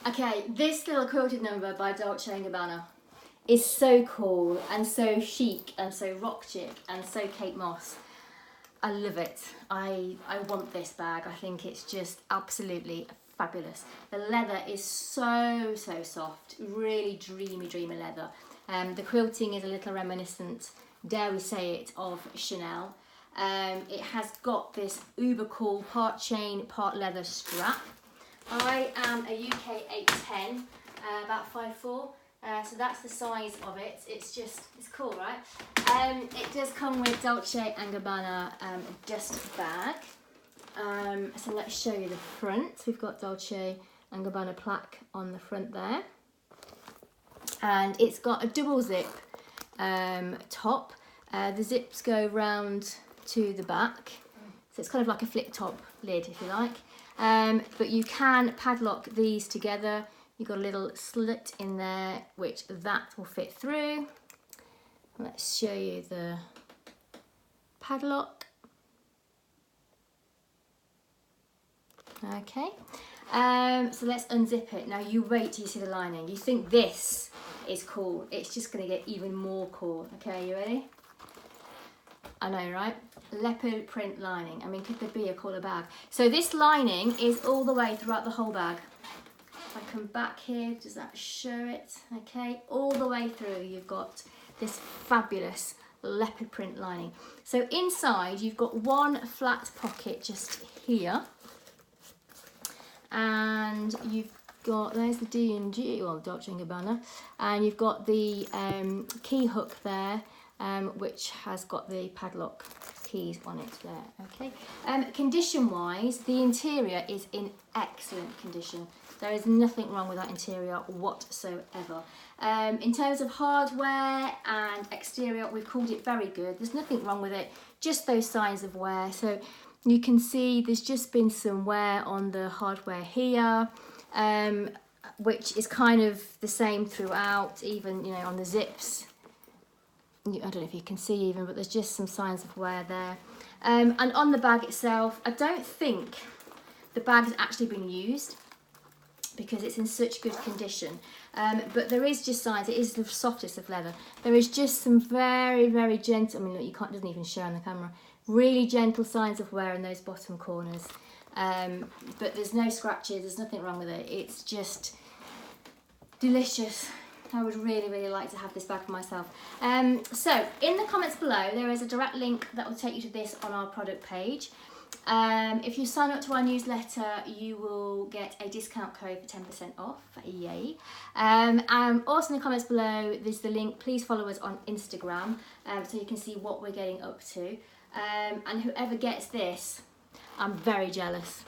Okay, this little quilted number by Dolce & Gabbana is so cool and so chic and so rock chic and so Kate Moss. I love it. I want this bag. I think it's just absolutely fabulous. The leather is so soft, really dreamy leather. The quilting is a little reminiscent, dare we say it, of Chanel. It has got this uber cool part chain, part leather strap. I am a UK 8'10", about 5'4", so that's the size of it. It's cool, right? It does come with Dolce & Gabbana dust bag. So let's show you the front. We've got Dolce & Gabbana plaque on the front there. And it's got a double zip top. The zips go round to the back. So it's kind of like a flip top lid, if you like. But you can padlock these together. You've got a little slit in there, which that will fit through. Let's show you the padlock. Okay, so let's unzip it. Now you wait till you see the lining. You think this is cool. It's just gonna get even more cool. Okay, you ready? I know, right? Leopard print lining. I mean, could there be a cooler bag? So this lining is all the way throughout the whole bag. If I come back here, does that show it? Okay, all the way through you've got this fabulous leopard print lining. So inside you've got one flat pocket just here. And you've got, there's the D&G, well, Dolce & Gabbana. And you've got the key hook there, which has got the padlock keys on it there, okay. Condition-wise, the interior is in excellent condition. There is nothing wrong with that interior whatsoever. In terms of hardware and exterior, we've called it very good. There's nothing wrong with it, just those signs of wear. So you can see there's just been some wear on the hardware here, which is kind of the same throughout, even, you know, on the zips. I don't know if you can see even, but there's just some signs of wear there. And on the bag itself, I don't think the bag has actually been used because it's in such good condition. But there is just signs, it is the softest of leather. There is just some very gentle, I mean, look, you can't, it doesn't even show on the camera, really gentle signs of wear in those bottom corners. But there's no scratches, there's nothing wrong with it. It's just delicious. I would really like to have this bag for myself. So in the comments below, there is a direct link that will take you to this on our product page. If you sign up to our newsletter, you will get a discount code for 10% off, yay. Also in the comments below, there's the link. Please follow us on Instagram so you can see what we're getting up to. And whoever gets this, I'm very jealous.